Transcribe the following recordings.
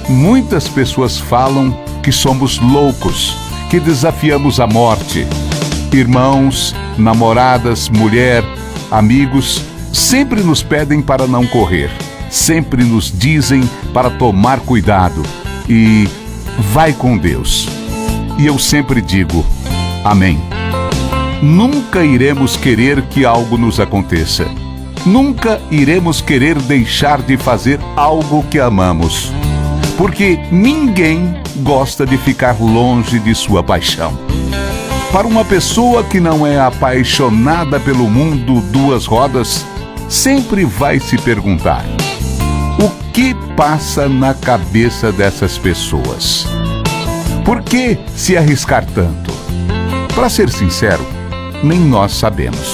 Muitas pessoas falam que somos loucos, que desafiamos a morte. Irmãos, namoradas, mulher, amigos, sempre nos pedem para não correr. Sempre nos dizem para tomar cuidado e vai com Deus. E eu sempre digo, amém. Nunca iremos querer que algo nos aconteça. Nunca iremos querer deixar de fazer algo que amamos. Porque ninguém gosta de ficar longe de sua paixão. Para uma pessoa que não é apaixonada pelo mundo duas rodas, sempre vai se perguntar: o que passa na cabeça dessas pessoas? Por que se arriscar tanto? Para ser sincero, nem nós sabemos.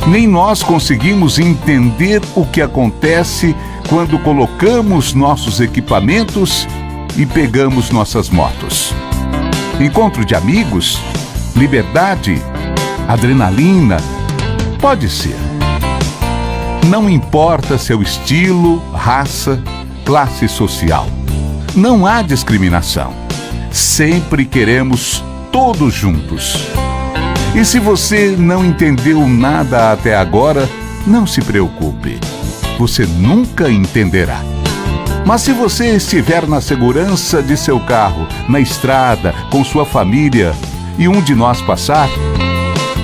Nem nós conseguimos entender o que acontece quando colocamos nossos equipamentos e pegamos nossas motos. Encontro de amigos, liberdade, adrenalina, pode ser. Não importa seu estilo, raça, classe social. Não há discriminação. Sempre queremos todos juntos. E se você não entendeu nada até agora, não se preocupe. Você nunca entenderá. Mas se você estiver na segurança de seu carro, na estrada, com sua família, e um de nós passar,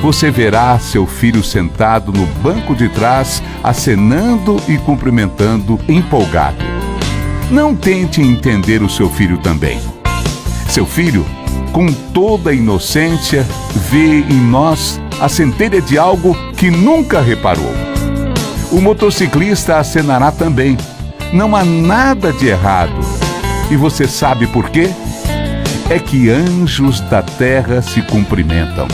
você verá seu filho sentado no banco de trás, acenando e cumprimentando, empolgado. Não tente entender o seu filho também. Seu filho, com toda a inocência, vê em nós a centelha de algo que nunca reparou. O motociclista acenará também. Não há nada de errado. E você sabe por quê? É que anjos da terra se cumprimentam.